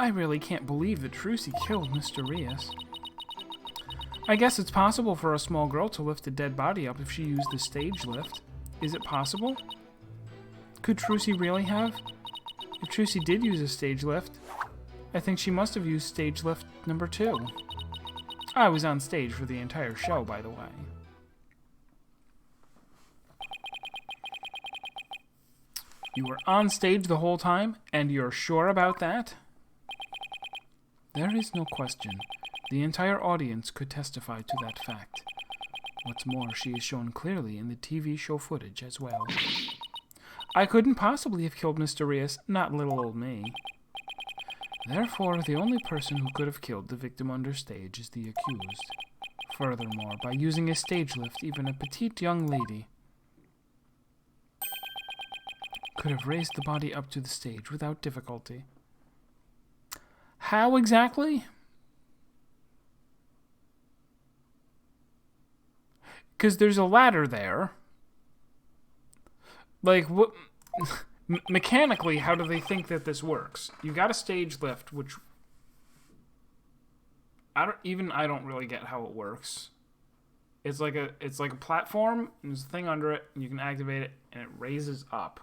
I really can't believe that Trucy killed Mr. Rias. I guess it's possible for a small girl to lift a dead body up if she used the stage lift. Is it possible? Could Trucy really have? If Trucy did use a stage lift, I think she must have used stage lift number 2. I was on stage for the entire show, by the way. You were on stage the whole time, and you're sure about that? There is no question. The entire audience could testify to that fact. What's more, she is shown clearly in the TV show footage as well. I couldn't possibly have killed Mr. Rias, not little old me. Therefore, the only person who could have killed the victim under stage is the accused. Furthermore, by using a stage lift, even a petite young lady could have raised the body up to the stage without difficulty. How exactly? Because there's a ladder there. Like, what? Mechanically, how do they think that this works? You got a stage lift, which I don't really get how it works. It's like a platform, and there's a thing under it, and you can activate it, and it raises up.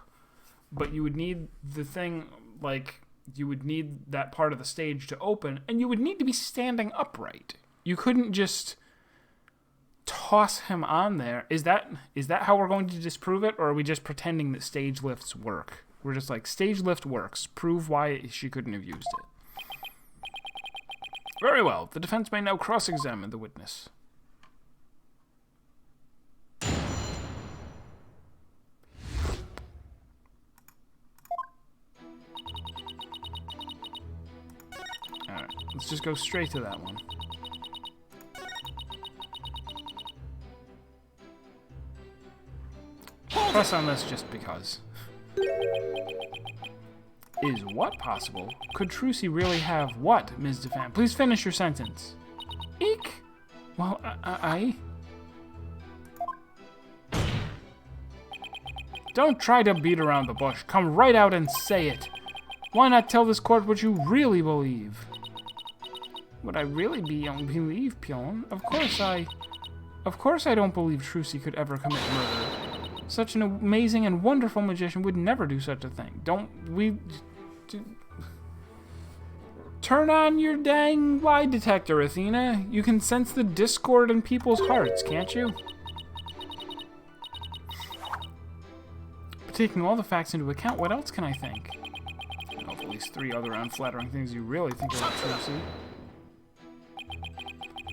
But you would need the thing, like, you would need that part of the stage to open, and you would need to be standing upright. You couldn't just toss him on there. Is that how we're going to disprove it, or are we just pretending that stage lifts work? We're just like, stage lift works. Prove why she couldn't have used it. Very well. The defense may now cross-examine the witness. Alright, let's just go straight to that one. Press on this just because. Is what possible? Could Trucy really have what, Ms. DeFan? Please finish your sentence. Eek! Well, I... Don't try to beat around the bush. Come right out and say it. Why not tell this court what you really believe? What I really believe, Pion? Of course I don't believe Trucy could ever commit murder. Such an amazing and wonderful magician would never do such a thing. Turn on your dang lie detector, Athena. You can sense the discord in people's hearts, can't you? But taking all the facts into account, what else can I think? I know of at least 3 other unflattering things you really think about Trucy.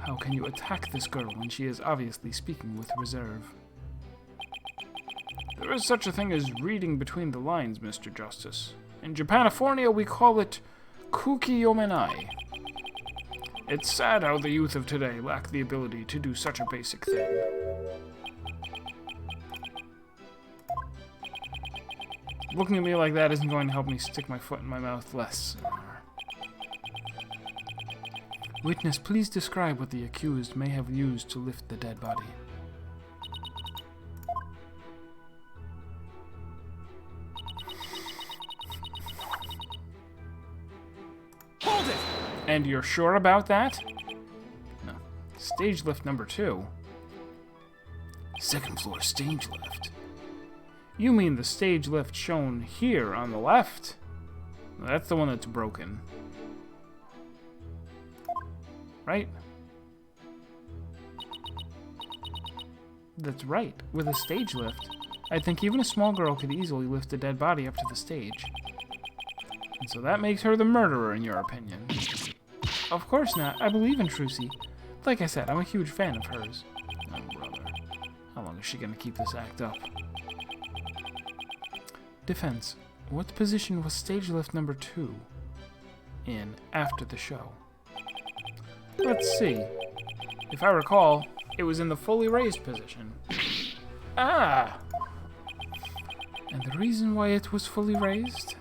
How can you attack this girl when she is obviously speaking with reserve? There is such a thing as reading between the lines, Mr. Justice. In Japanifornia, we call it kuki-yomenai. It's sad how the youth of today lack the ability to do such a basic thing. Looking at me like that isn't going to help me stick my foot in my mouth less. Witness, please describe what the accused may have used to lift the dead body. Hold it! And you're sure about that? No. Stage lift number 2. 2nd floor stage lift. You mean the stage lift shown here on the left? That's the one that's broken. Right? That's right. With a stage lift, I think even a small girl could easily lift a dead body up to the stage. And so that makes her the murderer, in your opinion. Of course not. I believe in Trucy. Like I said, I'm a huge fan of hers. Oh, brother. How long is she gonna keep this act up? Defense. What position was stage lift number 2 in after the show? Let's see. If I recall, it was in the fully raised position. Ah! And the reason why it was fully raised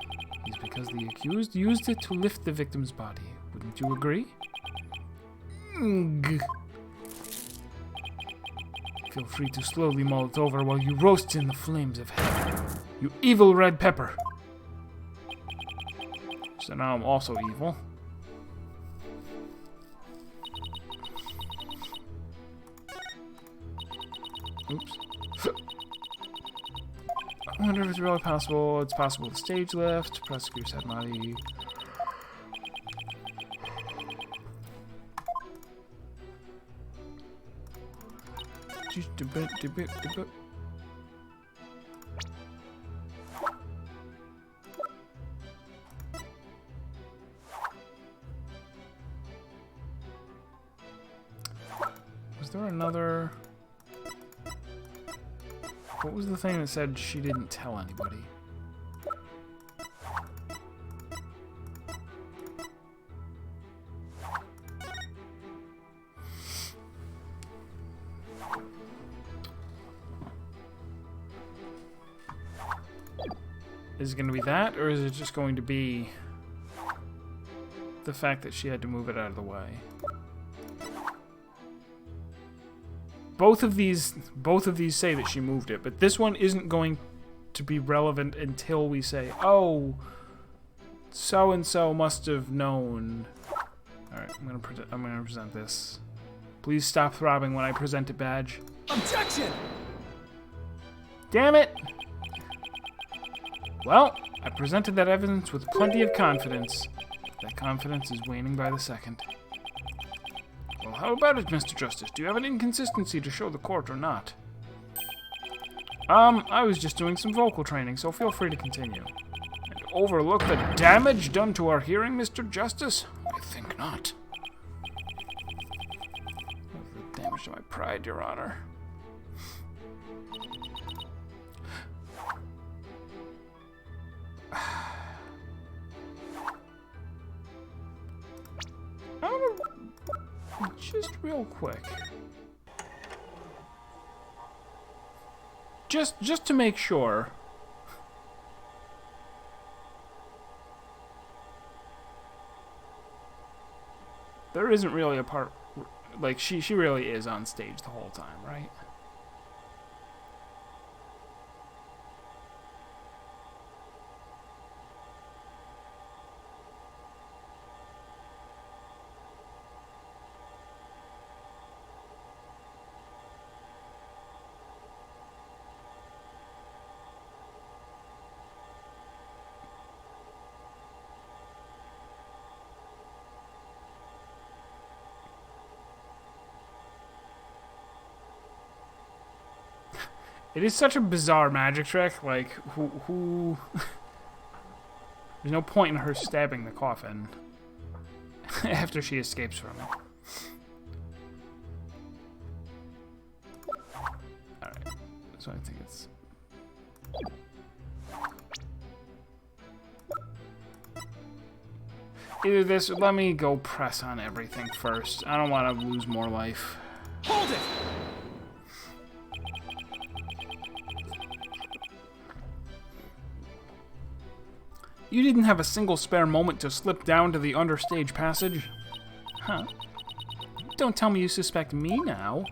is because the accused used it to lift the victim's body. Wouldn't you agree? Feel free to slowly mull it over while you roast in the flames of hell. You evil red pepper! So now I'm also evil. Oops. I wonder if it's really possible. It's possible with stage lift. Prosecutor said Marty. Was there another... What was the thing that said she didn't tell anybody? Is it going to be that, or is it just going to be the fact that she had to move it out of the way? Both of these say that she moved it, but this one isn't going to be relevant until we say, "Oh, so and so must have known." All right, I'm gonna present this. Please stop throbbing when I present a badge. Objection! Damn it! Well, I presented that evidence with plenty of confidence. That confidence is waning by the second. Well, how about it, Mr. Justice? Do you have an inconsistency to show the court or not? I was just doing some vocal training, so feel free to continue. And overlook the damage done to our hearing, Mr. Justice? I think not. The damage to my pride, Your Honor. Just real quick. Just to make sure. There isn't really a part, like, she really is on stage the whole time, right? It is such a bizarre magic trick, like, who... There's no point in her stabbing the coffin after she escapes from it. Alright, so I think it's... Either this, or let me go press on everything first. I don't want to lose more life. Hold it! You didn't have a single spare moment to slip down to the understage passage? Huh? Don't tell me you suspect me now.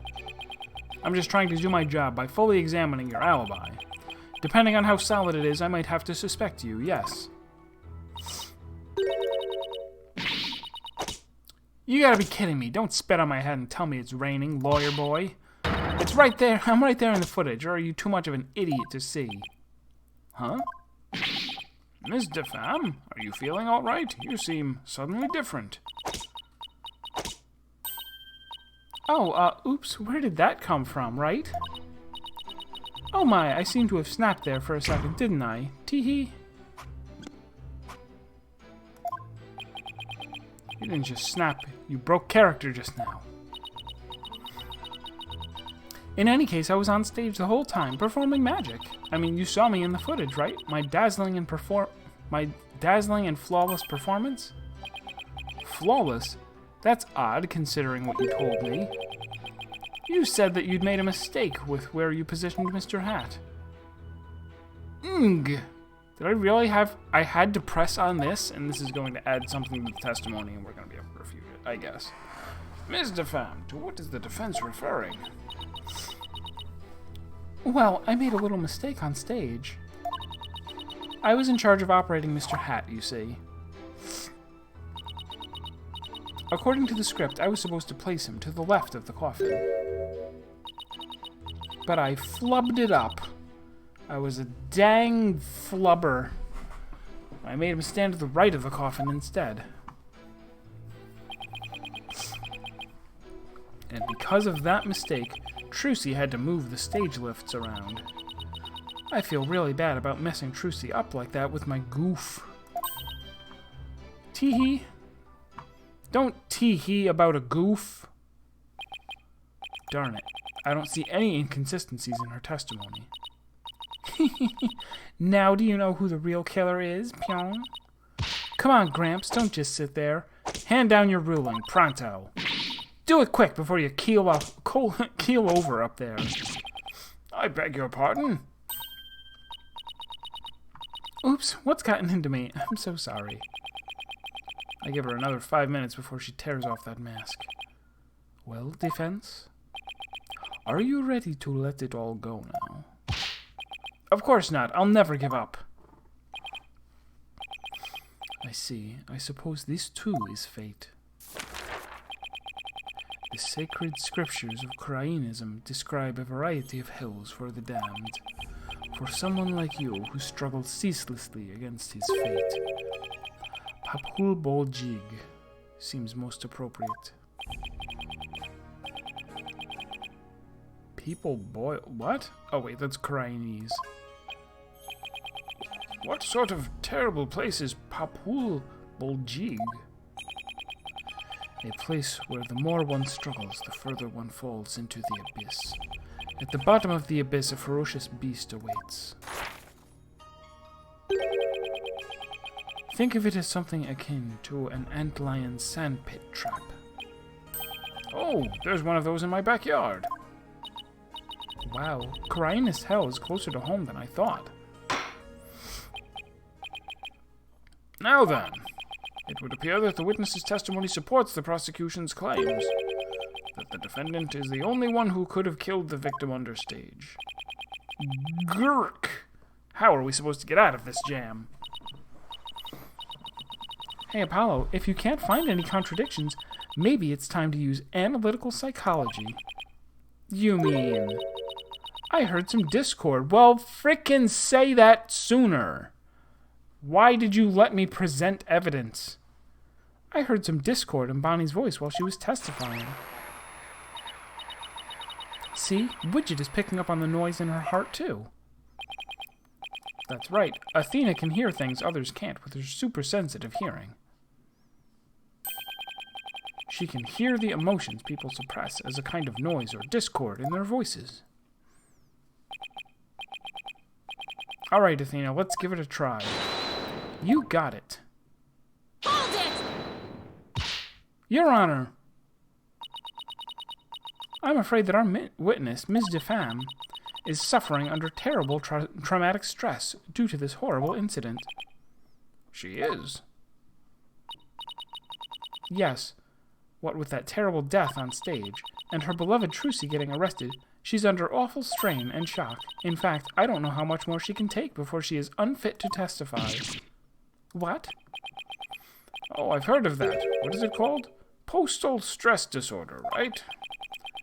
I'm just trying to do my job by fully examining your alibi. Depending on how solid it is, I might have to suspect you, yes. You gotta be kidding me. Don't spit on my head and tell me it's raining, lawyer boy. It's right there. I'm right there in the footage, or are you too much of an idiot to see? Huh? Miss DeFam, are you feeling all right? You seem suddenly different. Oh, oops, where did that come from, right? Oh my, I seem to have snapped there for a second, didn't I? Tee-hee. You didn't just snap, you broke character just now. In any case, I was on stage the whole time, performing magic. I mean, you saw me in the footage, right? My dazzling and flawless performance? Flawless? That's odd, considering what you told me. You said that you'd made a mistake with where you positioned Mr. Hat. Did I really have... I had to press on this, and this is going to add something to the testimony, and we're going to be able to refute it, I guess. Ms. DeFam, to what is the defense referring? Well, I made a little mistake on stage. I was in charge of operating Mr. Hat, you see. According to the script, I was supposed to place him to the left of the coffin. but I flubbed it up. I was a dang flubber. I made him stand to the right of the coffin instead. And because of that mistake, Trucy had to move the stage lifts around. I feel really bad about messing Trucy up like that with my goof. Tee-hee. Don't tee-hee about a goof. Darn it. I don't see any inconsistencies in her testimony. Now do you know who the real killer is, Pyong? Come on, Gramps, don't just sit there. Hand down your ruling, pronto. Do it quick before you keel over up there. I beg your pardon? Oops, what's gotten into me? I'm so sorry. I give her another 5 minutes before she tears off that mask. Well, defense? Are you ready to let it all go now? Of course not. I'll never give up. I see. I suppose this too is fate. The sacred scriptures of Krainism describe a variety of hells for the damned. For someone like you who struggles ceaselessly against his fate, Paphul Bol Jig seems most appropriate. People boil... What? Oh wait, that's Chinese. What sort of terrible place is Paphul Bol Jig? A place where the more one struggles, the further one falls into the abyss. At the bottom of the abyss, a ferocious beast awaits. Think of it as something akin to an antlion sandpit trap. Oh, there's one of those in my backyard. Wow, Krainis Hell is closer to home than I thought. Now then, it would appear that the witness's testimony supports the prosecution's claims that the defendant is the only one who could have killed the victim understage. Gurk! How are we supposed to get out of this jam? Hey, Apollo, if you can't find any contradictions, maybe it's time to use analytical psychology. You mean... I heard some discord. Well, frickin' say that sooner. Why did you let me present evidence? I heard some discord in Bonnie's voice while she was testifying. See, Widget is picking up on the noise in her heart, too. That's right. Athena can hear things others can't with her super-sensitive hearing. She can hear the emotions people suppress as a kind of noise or discord in their voices. All right, Athena, let's give it a try. You got it. Hold it! Your Honor. I'm afraid that our witness, Ms. DeFam, is suffering under terrible traumatic stress due to this horrible incident. She is? Yes. What with that terrible death on stage, and her beloved Trucy getting arrested, she's under awful strain and shock. In fact, I don't know how much more she can take before she is unfit to testify. What? Oh, I've heard of that. What is it called? Postal stress disorder, right?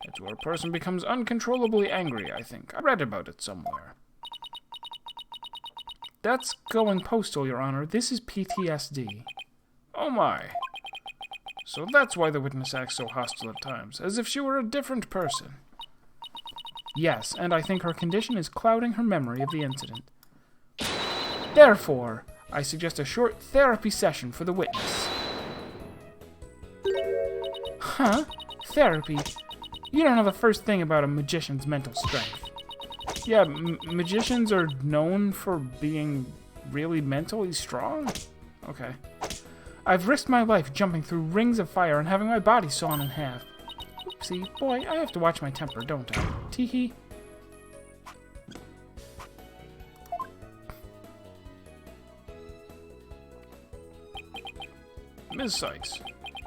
It's where a person becomes uncontrollably angry, I think. I read about it somewhere. That's going postal, Your Honor. This is PTSD. Oh my. So that's why the witness acts so hostile at times, as if she were a different person. Yes, and I think her condition is clouding her memory of the incident. Therefore, I suggest a short therapy session for the witness. Huh? Therapy? You don't know the first thing about a magician's mental strength. Yeah, magicians are known for being really mentally strong? Okay. I've risked my life jumping through rings of fire and having my body sawn in half. Oopsie, boy, I have to watch my temper, don't I? Tee-hee. Ms. Sykes,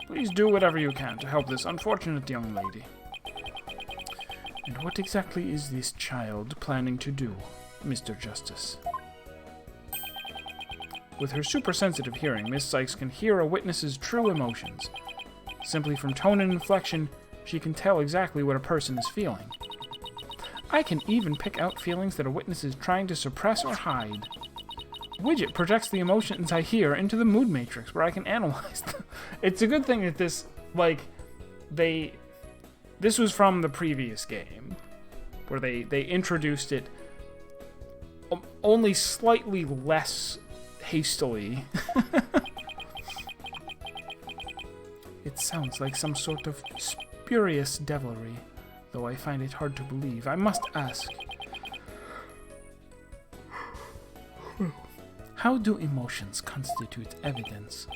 please do whatever you can to help this unfortunate young lady. And what exactly is this child planning to do, Mr. Justice? With her super-sensitive hearing, Miss Sykes can hear a witness's true emotions. Simply from tone and inflection, she can tell exactly what a person is feeling. I can even pick out feelings that a witness is trying to suppress or hide. Widget projects the emotions I hear into the mood matrix where I can analyze them. It's a good thing that this, like, this was from the previous game, where they introduced it only slightly less hastily. It sounds like some sort of spurious devilry, though I find it hard to believe. I must ask, how do emotions constitute evidence?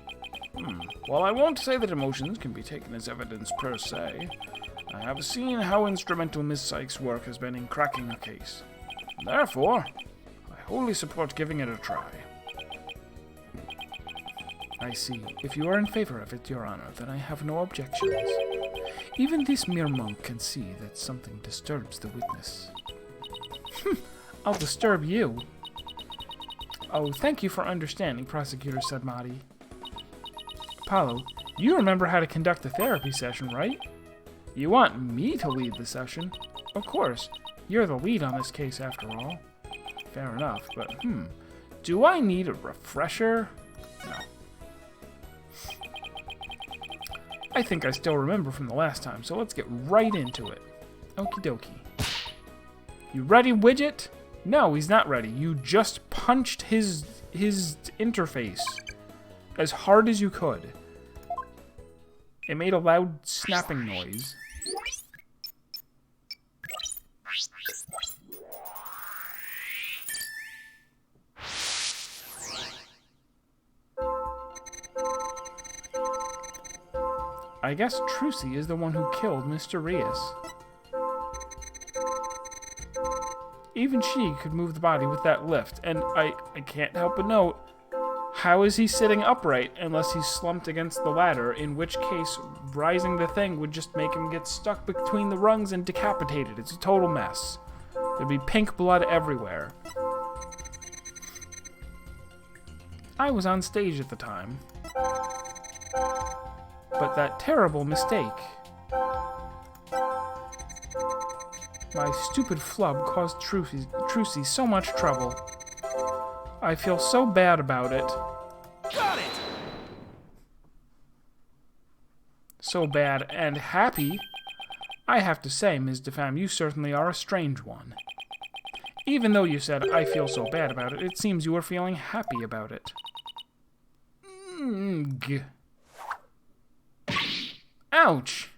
Well, I won't say that emotions can be taken as evidence per se. I have seen how instrumental Miss Sykes' work has been in cracking a case. Therefore, I wholly support giving it a try. I see. If you are in favor of it, Your Honor, then I have no objections. Even this mere monk can see that something disturbs the witness. I'll disturb you. Oh, thank you for understanding, Prosecutor Sedmati. Apollo, you remember how to conduct a therapy session, right? You want me to lead the session? Of course. You're the lead on this case, after all. Fair enough, but, do I need a refresher? No. I think I still remember from the last time, so let's get right into it. Okie dokie. You ready, Widget? No, he's not ready. You just punched his interface as hard as you could. It made a loud snapping noise. I guess Trucy is the one who killed Mr. Rias. Even she could move the body with that lift, and I can't help but note, how is he sitting upright unless he's slumped against the ladder, in which case rising the thing would just make him get stuck between the rungs and decapitated. It's a total mess. There'd be pink blood everywhere. I was on stage at the time. But that terrible mistake. My stupid flub caused Trucy so much trouble. I feel so bad about it. Got it! So bad and happy. I have to say, Ms. DeFam, you certainly are a strange one. Even though you said, I feel so bad about it, it seems you were feeling happy about it. Ouch!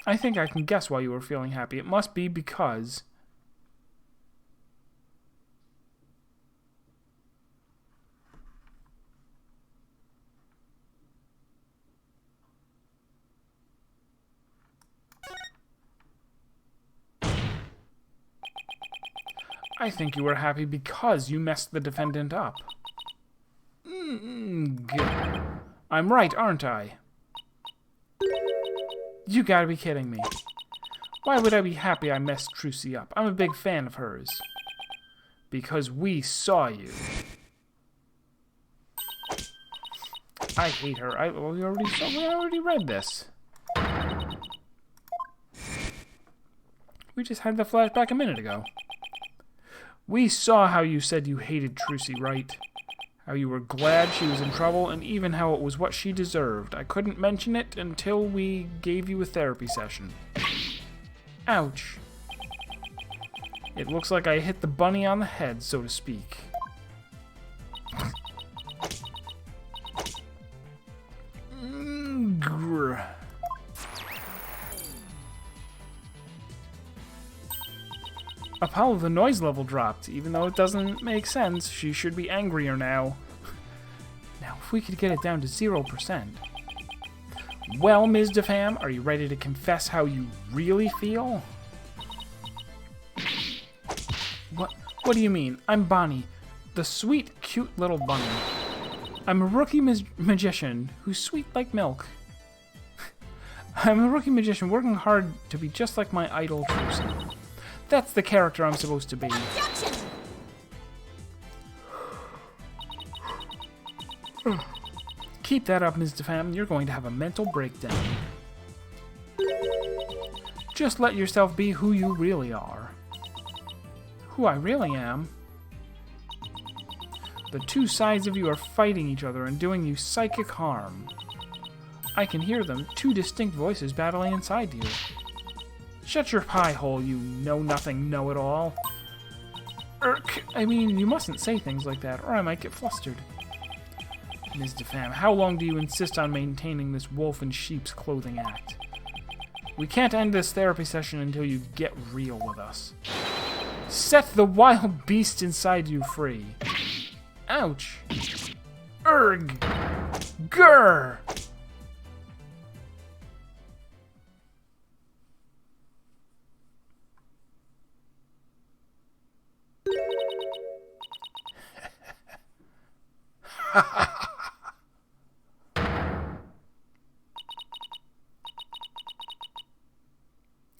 I think I can guess why you were feeling happy. It must be because... I think you were happy because you messed the defendant up. I'm right, aren't I? You gotta be kidding me. Why would I be happy I messed Trucy up? I'm a big fan of hers. Because we saw you. I hate her. We already read this. We just had the flashback a minute ago. We saw how you said you hated Trucy, right? How you were glad she was in trouble, and even how it was what she deserved. I couldn't mention it until we gave you a therapy session. Ouch. It looks like I hit the bunny on the head, so to speak. Grr. Apollo, the noise level dropped. Even though it doesn't make sense, she should be angrier now. Now, if we could get it down to 0%. Well, Ms. DeFam, are you ready to confess how you really feel? What do you mean? I'm Bonnie, the sweet, cute little bunny. I'm a rookie magician who's sweet like milk. I'm a rookie magician working hard to be just like my idol Trucy. That's the character I'm supposed to be. Objection! Keep that up, Ms. DeFam. You're going to have a mental breakdown. Just let yourself be who you really are. Who I really am? The two sides of you are fighting each other and doing you psychic harm. I can hear them, two distinct voices battling inside you. Shut your pie hole, you know-nothing know-it-all. I mean, you mustn't say things like that, or I might get flustered. Ms. DeFam, how long do you insist on maintaining this wolf in sheep's clothing act? We can't end this therapy session until you get real with us. Set the wild beast inside you free. Ouch. Erg. Grr.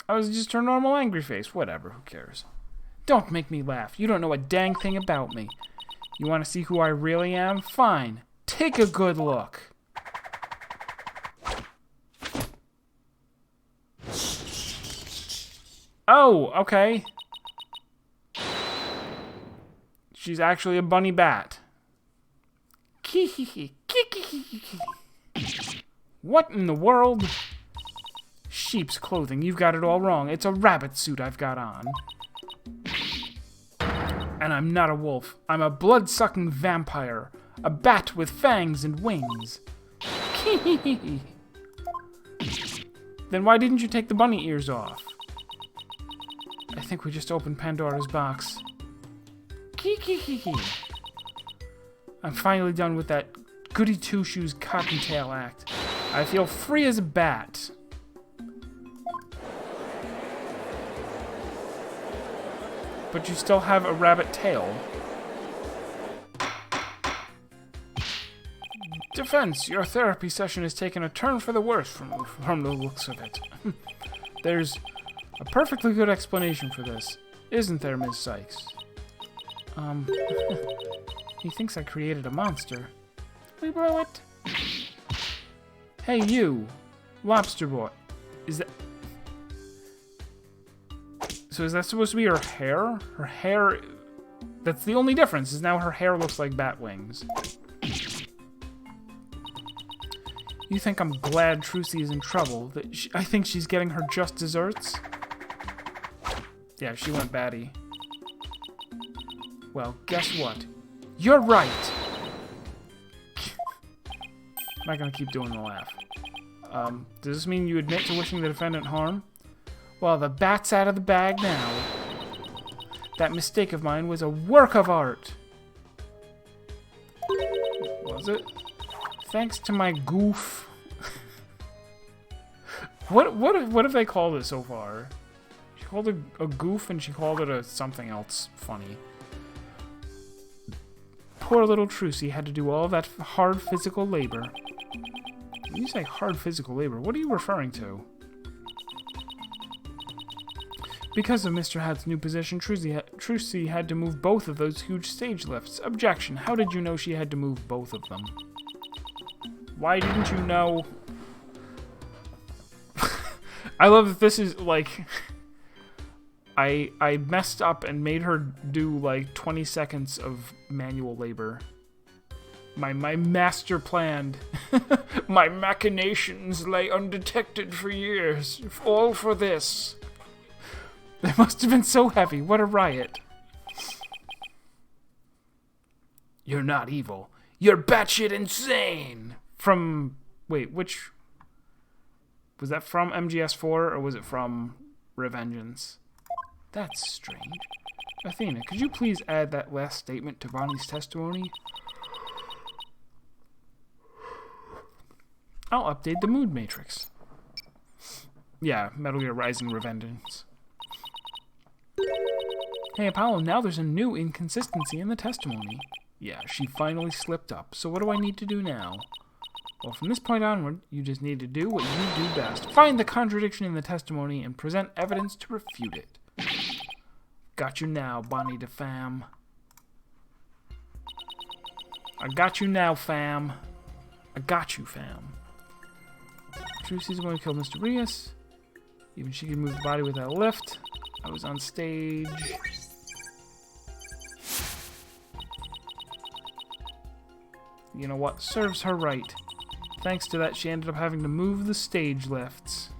I was just her normal angry face. Whatever, who cares? Don't make me laugh. You don't know a dang thing about me. You want to see who I really am? Fine. Take a good look. Oh, okay. She's actually a bunny bat. What in the world? Sheep's clothing. You've got it all wrong. It's a rabbit suit I've got on. And I'm not a wolf. I'm a blood-sucking vampire. A bat with fangs and wings. Then why didn't you take the bunny ears off? I think we just opened Pandora's box. I'm finally done with that goody two-shoes cottontail act. I feel free as a bat. But you still have a rabbit tail. Defense, your therapy session has taken a turn for the worse from the looks of it. There's a perfectly good explanation for this, isn't there, Ms. Sykes? He thinks I created a monster. We blew it. Hey, you, lobster boy. Is that... So is that supposed to be her hair? Her hair... That's the only difference, is now her hair looks like bat wings. You think I'm glad Trucy is in trouble? That I think she's getting her just desserts? Yeah, she went batty. Well, guess what? You're right! I'm not gonna keep doing the laugh. Does this mean you admit to wishing the defendant harm? Well, the bat's out of the bag now. That mistake of mine was a work of art. Was it? Thanks to my goof. What have they called it so far? She called it a goof and she called it a something else funny. Poor little Trucy had to do all that hard physical labor. When you say hard physical labor, what are you referring to? Because of Mr. Hat's new position, Trucy had to move both of those huge stage lifts. Objection. How did you know she had to move both of them? Why didn't you know? I love that this is like... I messed up and made her do like 20 seconds of manual labor. My master planned. My machinations lay undetected for years. All for this. They must have been so heavy. What a riot. You're not evil. You're batshit insane! From... Wait, which... Was that from MGS4 or was it from Revengeance? That's strange. Athena, could you please add that last statement to Bonnie's testimony? I'll update the mood matrix. Yeah, Metal Gear Rising Revengeance. Hey Apollo, now there's a new inconsistency in the testimony. Yeah, she finally slipped up, so what do I need to do now? Well, from this point onward, you just need to do what you do best. Find the contradiction in the testimony and present evidence to refute it. Got you now, Bonnie DeFam. I got you now, fam. I got you, fam. Trucy's going to kill Mr. Rios. Even she could move the body without a lift. I was on stage. You know what? Serves her right. Thanks to that, she ended up having to move the stage lifts.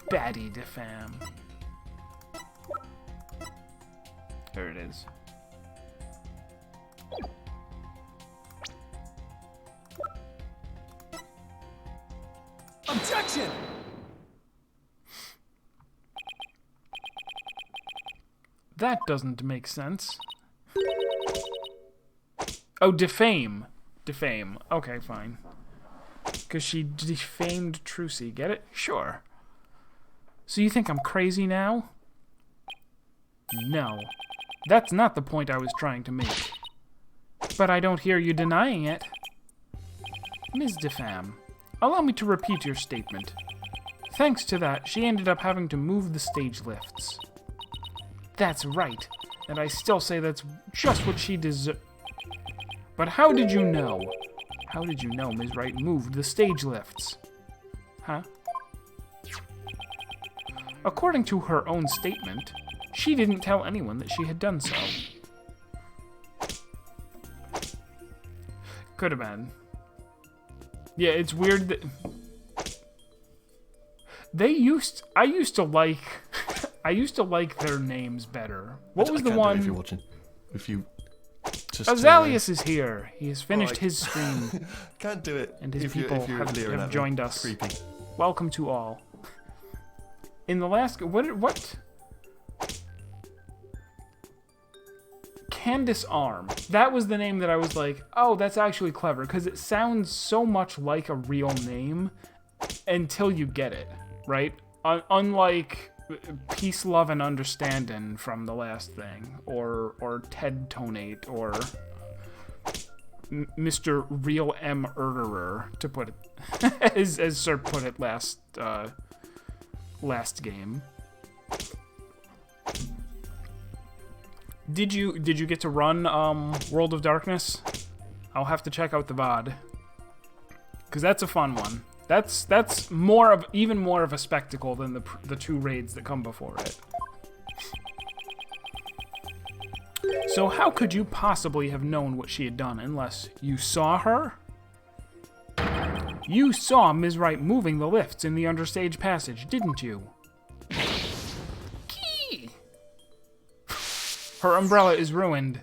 Baddie defam. There it is. Objection! That doesn't make sense. Oh, defame. Defame. Okay, fine. Because she defamed Trucy. Get it? Sure. So you think I'm crazy now? No. That's not the point I was trying to make. But I don't hear you denying it. Ms. Defam, allow me to repeat your statement. Thanks to that, she ended up having to move the stage lifts. That's right, and I still say that's just what she deserved. But how did you know? How did you know Ms. Wright moved the stage lifts? Huh? According to her own statement, she didn't tell anyone that she had done so. Could have been. Yeah, it's weird that I used to like their names better. What was the one? If you're watching, if you just Azaleus is here. He has finished his stream. Can't do it. And his if people you're have leering at me. joined us. Creepy. Welcome to all. In the last what? Candace Arm. That was the name that I was like, oh, that's actually clever, because it sounds so much like a real name until you get it, right? Unlike Peace, Love, and Understanding from the last thing, or Ted Tonate, or Mr. Real M. Erderer, to put it, as Sir put it last game. Did you get to run World of Darkness? I'll have to check out the VOD, because that's a fun one. That's even more of a spectacle than the two raids that come before it. So how could you possibly have known what she had done unless you saw her? You saw Ms. Wright moving the lifts in the understage passage, didn't you? Key! Her umbrella is ruined.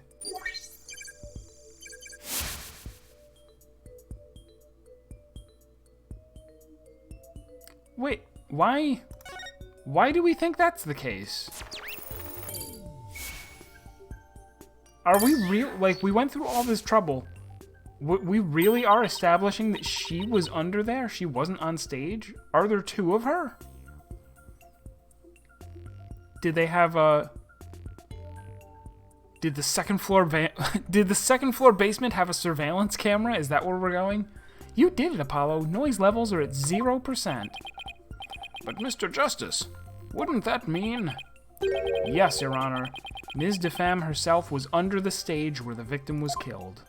Wait, why do we think that's the case? Are we we went through all this trouble. We really are establishing that she was under there? She wasn't on stage? Are there two of her? Did they have a... Did the second floor basement have a surveillance camera? Is that where we're going? You did it, Apollo. Noise levels are at 0%. But Mr. Justice, wouldn't that mean... Yes, Your Honor. Ms. Defam herself was under the stage where the victim was killed.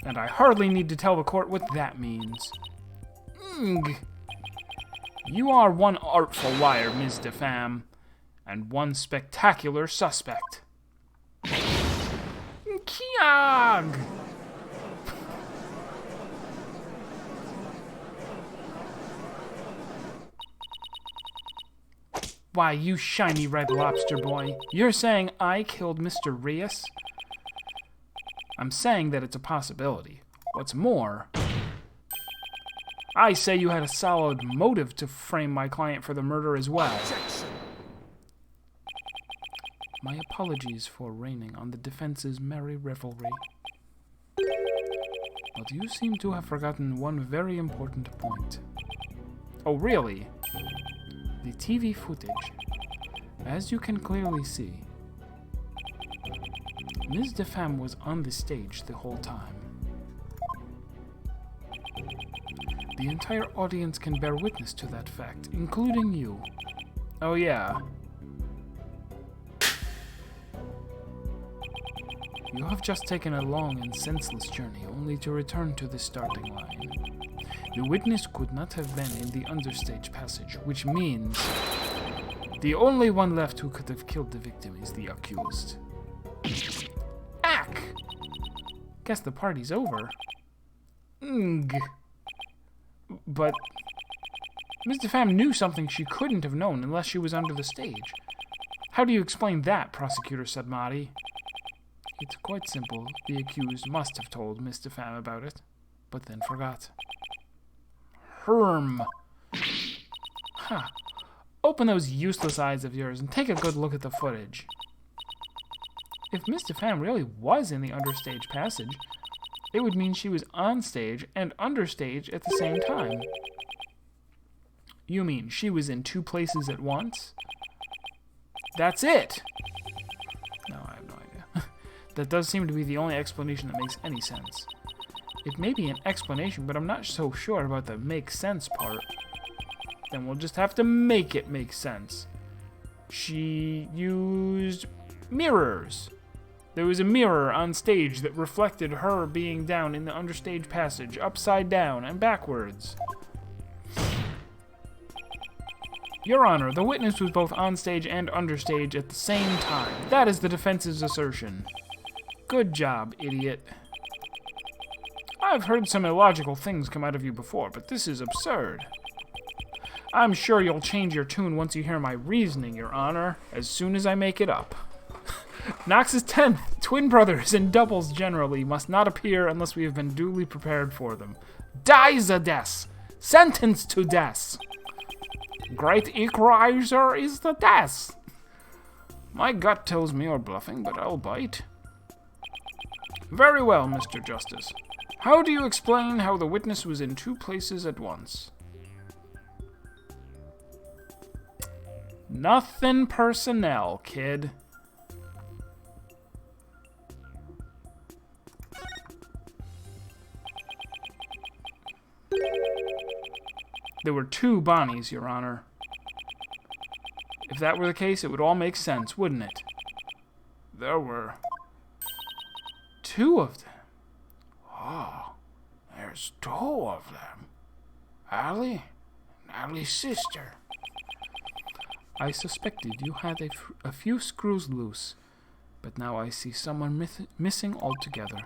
And I hardly need to tell the court what that means. You are one artful liar, Ms. Defam, and one spectacular suspect. Kiag! Why, you shiny red lobster boy, you're saying I killed Mr. Rios? I'm saying that it's a possibility. What's more, I say you had a solid motive to frame my client for the murder as well. My apologies for raining on the defense's merry revelry. But you seem to have forgotten one very important point. Oh, really? The TV footage. As you can clearly see, Ms. Defam was on the stage the whole time. The entire audience can bear witness to that fact, including you. Oh yeah. You have just taken a long and senseless journey, only to return to the starting line. The witness could not have been in the understage passage, which means the only one left who could have killed the victim is the accused. Ack! Guess the party's over. But Ms. DeFam knew something she couldn't have known unless she was under the stage. How do you explain that, Prosecutor Sudmati? It's quite simple. The accused must have told Miss DeFam about it, but then forgot. Herm. Ha. Open those useless eyes of yours and take a good look at the footage. If Miss DeFam really was in the understage passage, it would mean she was on stage and understage at the same time. You mean she was in two places at once? That's it! No, I have no idea. That does seem to be the only explanation that makes any sense. It may be an explanation, but I'm not so sure about the make sense part. Then we'll just have to make it make sense. She used mirrors. There was a mirror on stage that reflected her being down in the understage passage, upside down and backwards. Your Honor, the witness was both on stage and understage at the same time. That is the defense's assertion. Good job, idiot. I've heard some illogical things come out of you before, but this is absurd. I'm sure you'll change your tune once you hear my reasoning, Your Honor, as soon as I make it up. Knox's 10th, twin brothers and doubles generally must not appear unless we have been duly prepared for them. Dies a death! Sentenced to death! Great equalizer is the death! My gut tells me you're bluffing, but I'll bite. Very well, Mr. Justice. How do you explain how the witness was in two places at once? Nothing personnel, kid. There were two Bonnies, Your Honor. If that were the case, it would all make sense, wouldn't it? There were two of them. Oh, there's two of them. Allie and Allie's sister. I suspected you had a few screws loose, but now I see someone missing altogether.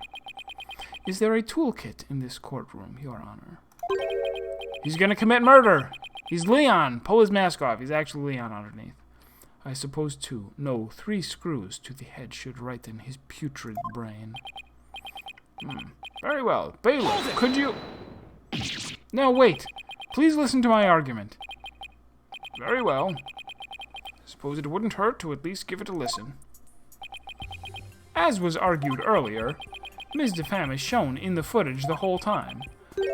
Is there a toolkit in this courtroom, Your Honor? He's gonna commit murder! He's Leon! Pull his mask off. He's actually Leon underneath. I suppose two, no, 3 screws to the head should righten his putrid brain. Very well. Bailiff, could you... No, wait. Please listen to my argument. Very well. Suppose it wouldn't hurt to at least give it a listen. As was argued earlier, Ms. DeFam is shown in the footage the whole time.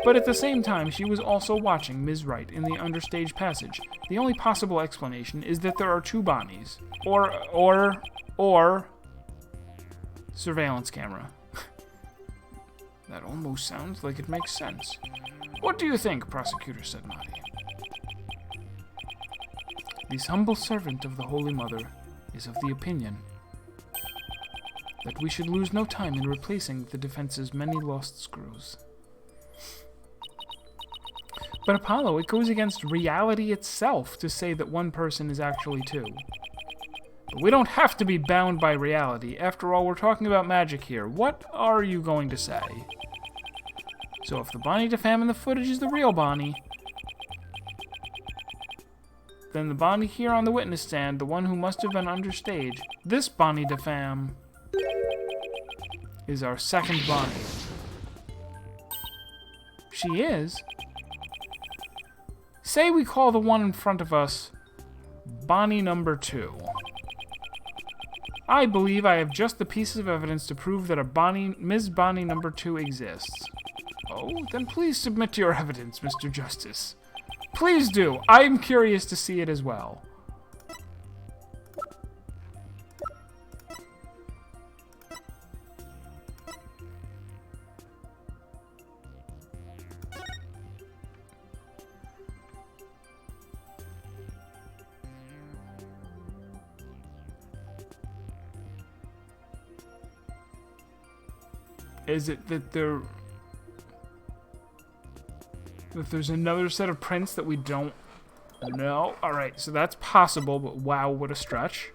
But at the same time, she was also watching Ms. Wright in the understage passage. The only possible explanation is that there are two Bonnies. Or... surveillance camera. That almost sounds like it makes sense. What do you think, Prosecutor Sedmati? This humble servant of the Holy Mother is of the opinion that we should lose no time in replacing the defense's many lost screws. But Apollo, it goes against reality itself to say that one person is actually two. But we don't have to be bound by reality. After all, we're talking about magic here. What are you going to say? So if the Bonnie DeFam in the footage is the real Bonnie, then the Bonnie here on the witness stand, the one who must have been understage, this Bonnie DeFam is our second Bonnie. She is. Say we call the one in front of us Bonnie number 2. I believe I have just the pieces of evidence to prove that a Ms. Bonnie number 2 exists. Oh, then please submit your evidence, Mr. Justice. Please do. I'm curious to see it as well. Is it that there's another set of prints that we don't know? Alright, so that's possible, but wow, what a stretch.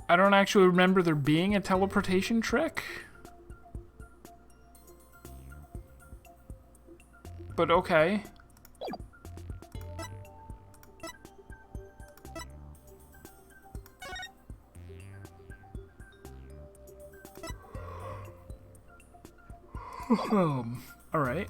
I don't actually remember there being a teleportation trick. But okay. All right.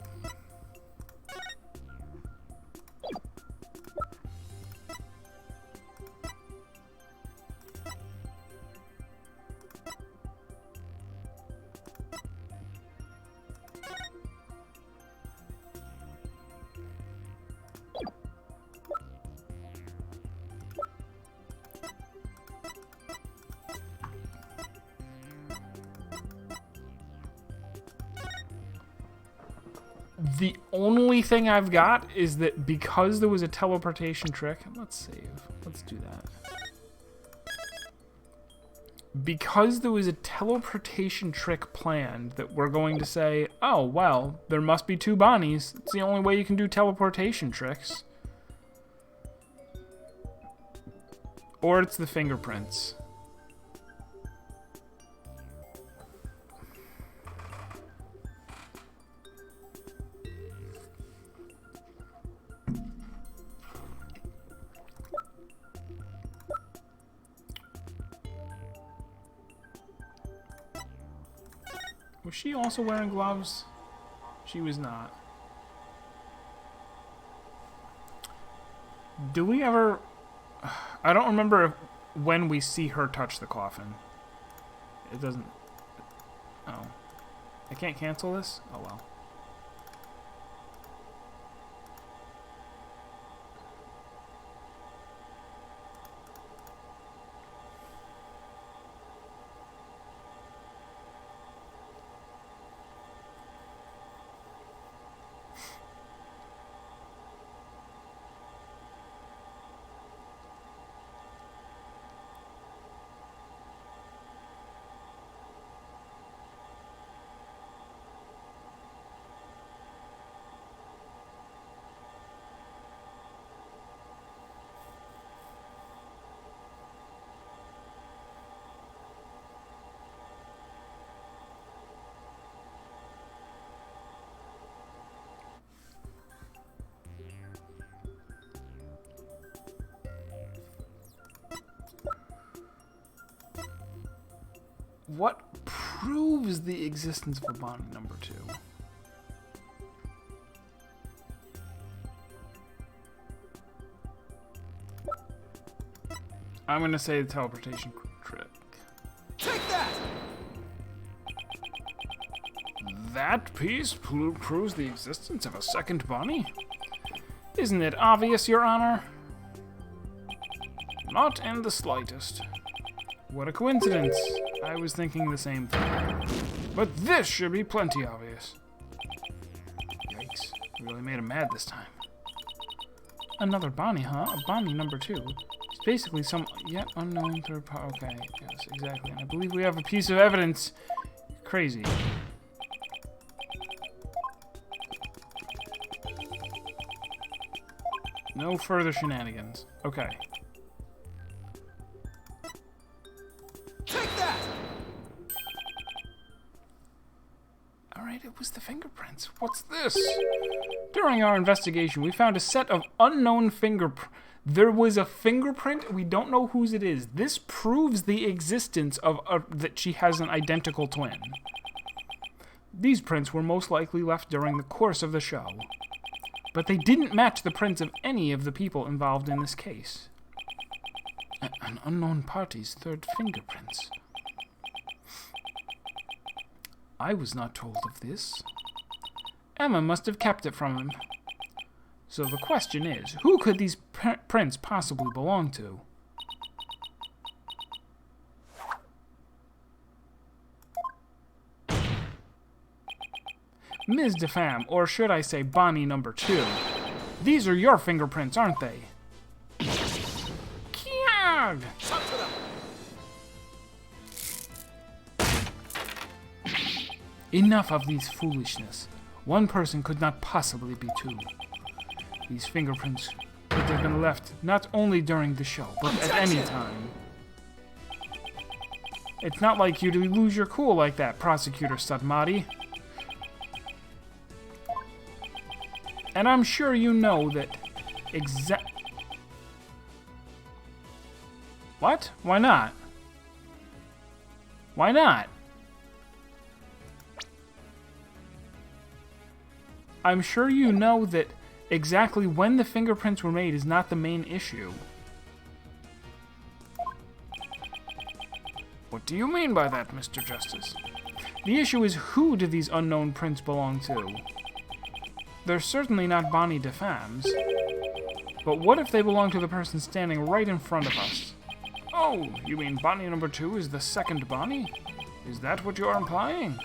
The only thing I've got is that because there was a teleportation trick, let's save. Let's do that. Because there was a teleportation trick planned that we're going to say, oh, well, there must be 2 Bonnies. It's the only way you can do teleportation tricks. Or it's the fingerprints. Was she also wearing gloves? She was not. Do we ever... I don't remember when we see her touch the coffin. It doesn't... Oh. I can't cancel this? Oh well. What proves the existence of a Bonnie number 2? I'm gonna say the teleportation trick. Take that! That piece proves the existence of a second Bonnie? Isn't it obvious, Your Honor? Not in the slightest. What a coincidence. I was thinking the same thing. But this should be plenty obvious. Yikes. Really made him mad this time. Another Bonnie, huh? A Bonnie number 2. It's basically some yet unknown third party. Okay, yes, exactly. And I believe we have a piece of evidence. Crazy. No further shenanigans. Okay. Take that! Alright, it was the fingerprints. What's this? During our investigation, we found a set of unknown fingerprints. There was a fingerprint. We don't know whose it is. This proves the existence of that she has an identical twin. These prints were most likely left during the course of the show. But they didn't match the prints of any of the people involved in this case. An unknown party's third fingerprints. I was not told of this. Emma must have kept it from him. So the question is, who could these prints possibly belong to? Ms. DeFam, or should I say Bonnie number 2. These are your fingerprints, aren't they? Kiag! Talk to them. Enough of these foolishness. One person could not possibly be 2. These fingerprints could have been left not only during the show, but at any time. It's not like you to lose your cool like that, Prosecutor Sudmati. And I'm sure you know that What? Why not? Why not? I'm sure you know that exactly when the fingerprints were made is not the main issue. What do you mean by that, Mr. Justice? The issue is, who do these unknown prints belong to? They're certainly not Bonnie DeFam's. But what if they belong to the person standing right in front of us? Oh, you mean Bonnie number 2 is the second Bonnie? Is that what you're implying?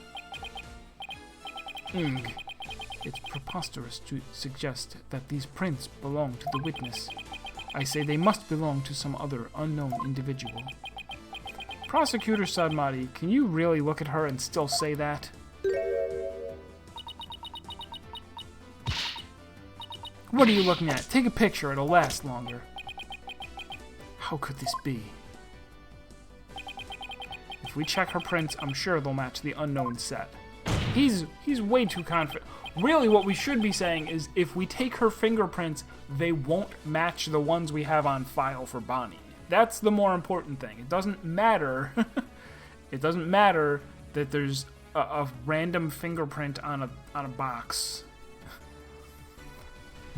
It's preposterous to suggest that these prints belong to the witness. I say they must belong to some other unknown individual. Prosecutor Sadmati, can you really look at her and still say that? What are you looking at? Take a picture, it'll last longer. How could this be? If we check her prints, I'm sure they'll match the unknown set. He's way too confident. Really, what we should be saying is, if we take her fingerprints, they won't match the ones we have on file for Bonnie. That's the more important thing. It doesn't matter. It doesn't matter that there's a random fingerprint on a box.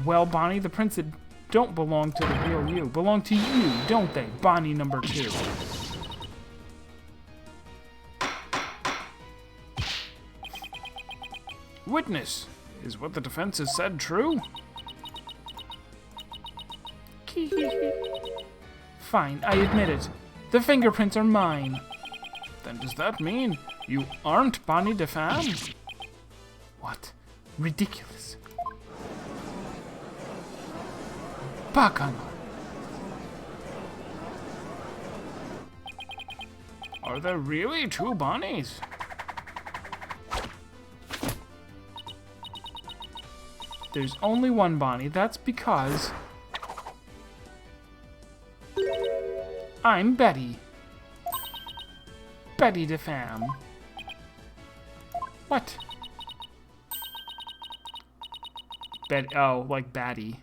Well, Bonnie, the prints that don't belong to the real you belong to you, don't they, Bonnie number 2? Witness, is what the defense has said true? Fine, I admit it. The fingerprints are mine. Then does that mean you aren't Bonnie DeFam? What? Ridiculous. Bacchanal. Are there really 2 Bonnies? There's only one Bonnie. That's because I'm Betty. Betty DeFam. What? Oh, like Batty.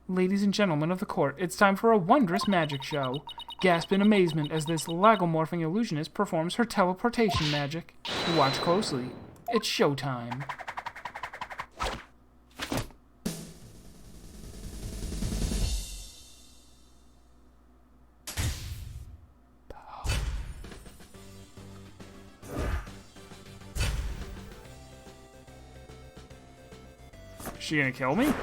Ladies and gentlemen of the court, it's time for a wondrous magic show. Gasp in amazement as this lagomorphing illusionist performs her teleportation magic. Watch closely. It's showtime. Is she gonna kill me?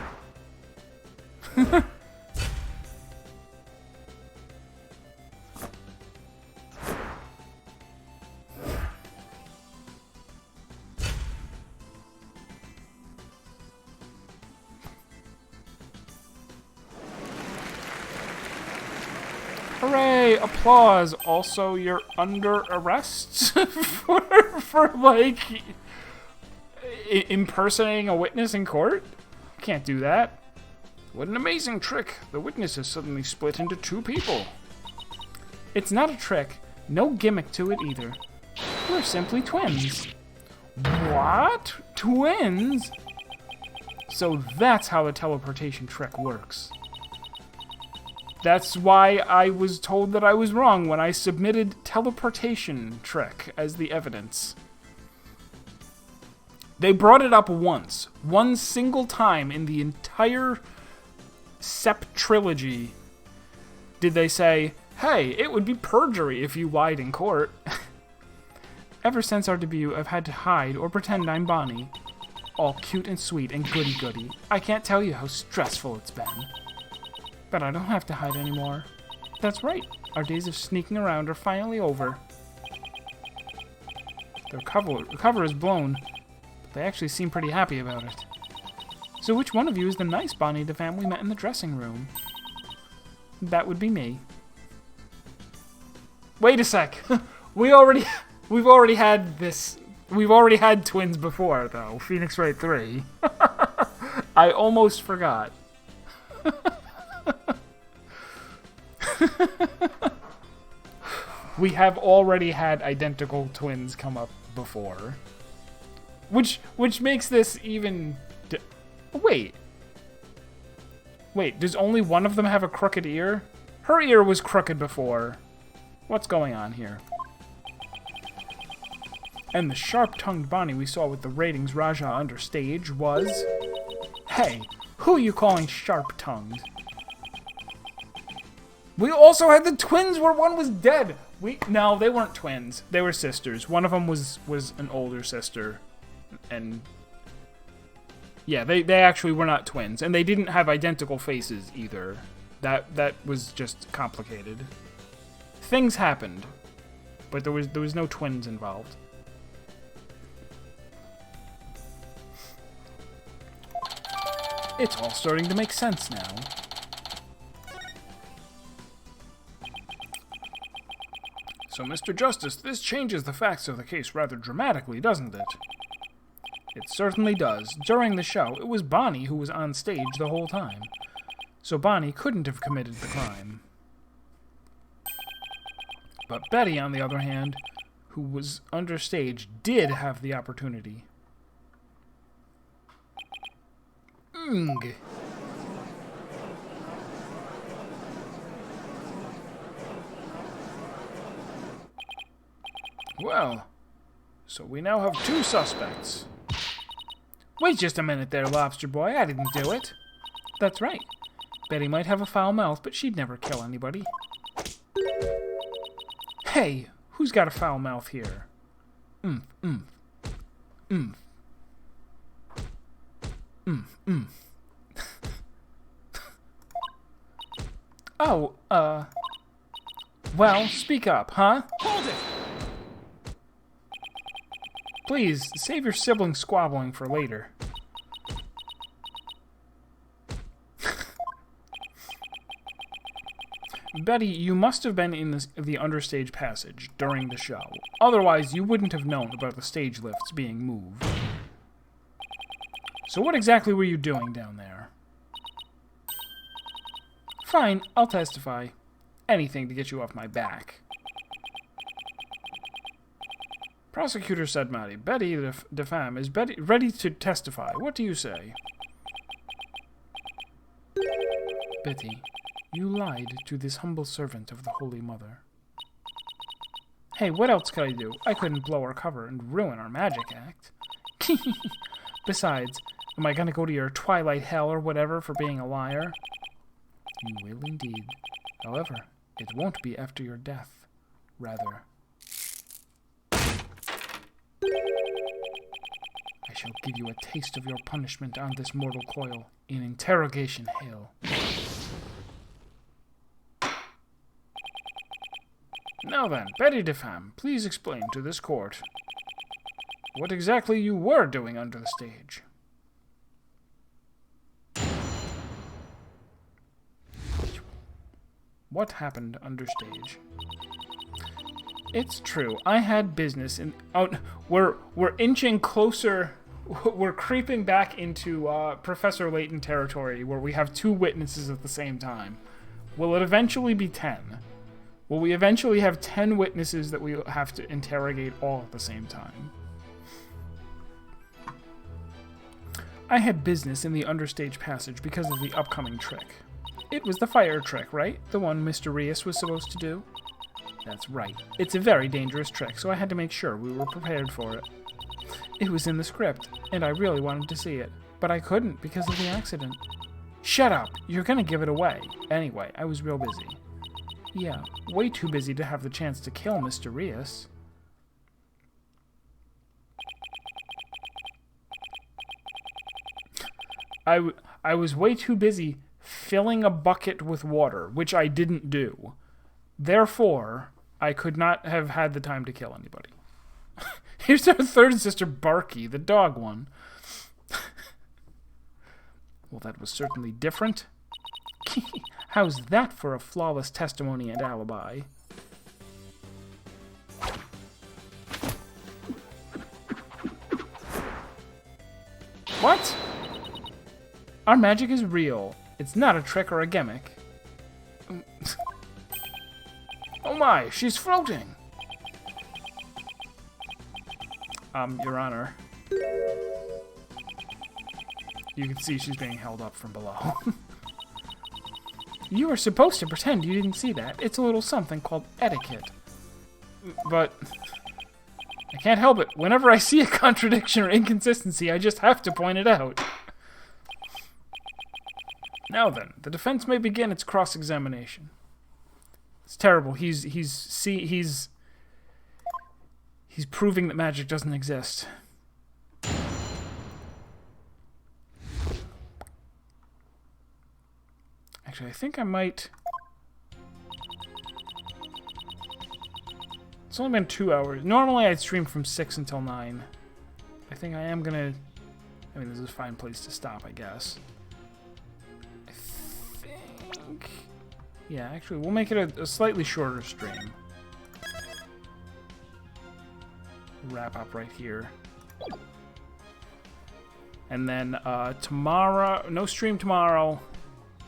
Hooray! Applause! Also, you're under arrest for like impersonating a witness in court? Can't do that. What an amazing trick! The witness has suddenly split into 2 people. It's not a trick. No gimmick to it either. We're simply twins. What? Twins? So that's how the teleportation trick works. That's why I was told that I was wrong when I submitted teleportation trick as the evidence. They brought it up once. One single time in the entire Sep trilogy did they say, hey, it would be perjury if you lied in court. Ever since our debut, I've had to hide or pretend I'm Bonnie. All cute and sweet and goody-goody. I can't tell you how stressful it's been. But I don't have to hide anymore. That's right. Our days of sneaking around are finally over. The cover is blown. They actually seem pretty happy about it. So which one of you is the nice Bonnie DeFam we met in the dressing room? That would be me. Wait a sec. We've already had this. We've already had twins before, though. Phoenix Wright 3. I almost forgot. We have already had identical twins come up before. Which makes this even... Wait, does only one of them have a crooked ear? Her ear was crooked before. What's going on here? And the sharp-tongued Bonnie we saw with the ratings Raja understage was... Hey, who are you calling sharp-tongued? We also had the twins where one was dead. No, they weren't twins. They were sisters. One of them was an older sister. And... yeah, they actually were not twins. And they didn't have identical faces either. That was just complicated. Things happened. But there was no twins involved. It's all starting to make sense now. So, Mr. Justice, this changes the facts of the case rather dramatically, doesn't it? It certainly does. During the show, it was Bonnie who was on stage the whole time. So Bonnie couldn't have committed the crime. But Betty, on the other hand, who was understage, did have the opportunity. Well, so we now have two suspects. Wait just a minute there, Lobster Boy. I didn't do it. That's right. Betty might have a foul mouth, but she'd never kill anybody. Hey, who's got a foul mouth here? Oh, well, speak up, huh? Hold it! Please, save your sibling squabbling for later. Betty, you must have been in the understage passage during the show. Otherwise, you wouldn't have known about the stage lifts being moved. So what exactly were you doing down there? Fine, I'll testify. Anything to get you off my back. Prosecutor said, Maddie, Betty DeFam is ready to testify. What do you say? Betty, you lied to this humble servant of the Holy Mother. Hey, what else could I do? I couldn't blow our cover and ruin our magic act. Besides, am I gonna go to your twilight hell or whatever for being a liar? You will indeed. However, it won't be after your death. Rather, I shall give you a taste of your punishment on this mortal coil in interrogation hell. Now then, Betty DeFam, please explain to this court what exactly you were doing under the stage. What happened understage? It's true. I had business in... Oh, we're inching closer. We're creeping back into Professor Layton territory where we have two witnesses at the same time. Will it eventually be 10? Will we eventually have 10 witnesses that we have to interrogate all at the same time? I had business in the understage passage because of the upcoming trick. It was the fire trick, right? The one Mr. Rios was supposed to do? That's right. It's a very dangerous trick, so I had to make sure we were prepared for it. It was in the script, and I really wanted to see it, but I couldn't because of the accident. Shut up! You're gonna give it away. Anyway, I was real busy. Yeah, way too busy to have the chance to kill Mr. Rios. I was way too busy filling a bucket with water, which I didn't do. Therefore, I could not have had the time to kill anybody. Here's our third sister, Barky, the dog one. Well, that was certainly different. How's that for a flawless testimony and alibi? What? Our magic is real. It's not a trick or a gimmick. Oh my, she's floating! Your Honor. You can see she's being held up from below. You were supposed to pretend you didn't see that. It's a little something called etiquette. But I can't help it. Whenever I see a contradiction or inconsistency, I just have to point it out. Now then, the defense may begin its cross-examination. It's terrible. He's proving that magic doesn't exist. Actually, I think I might... It's only been 2 hours. Normally I'd stream from 6 until 9. I think I am gonna... I mean, this is a fine place to stop, I guess. I think... Yeah, actually, we'll make it a slightly shorter stream. Wrap up right here. And then tomorrow... No stream tomorrow.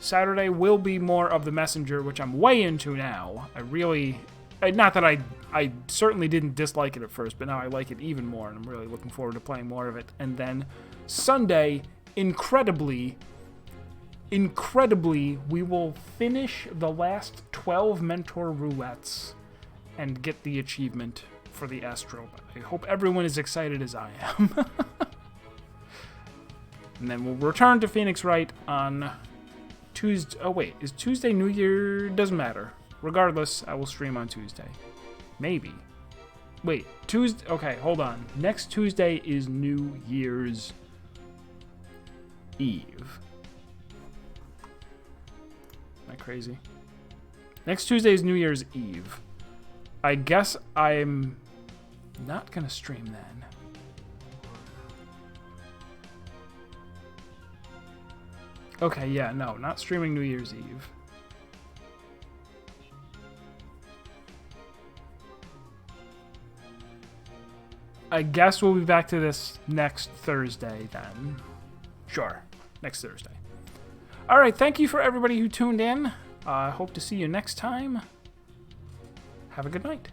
Saturday will be more of the Messenger, which I'm way into now. I really... Not that I certainly didn't dislike it at first, but now I like it even more, and I'm really looking forward to playing more of it. And then Sunday, incredibly, we will finish the last 12 Mentor Roulettes and get the achievement for the Astro. I hope everyone is excited as I am. And then we'll return to Phoenix Wright on Tuesday. Oh wait, is Tuesday New Year? Doesn't matter. Regardless, I will stream on Tuesday. Maybe. Wait, Tuesday. Okay, hold on. Next Tuesday is New Year's Eve. Am I crazy? Next Tuesday is New Year's Eve. I guess I'm not gonna stream then. Okay, yeah, no, not streaming New Year's Eve. I guess we'll be back to this next Thursday then. Sure, next Thursday. Alright, thank you for everybody who tuned in. I hope to see you next time. Have a good night.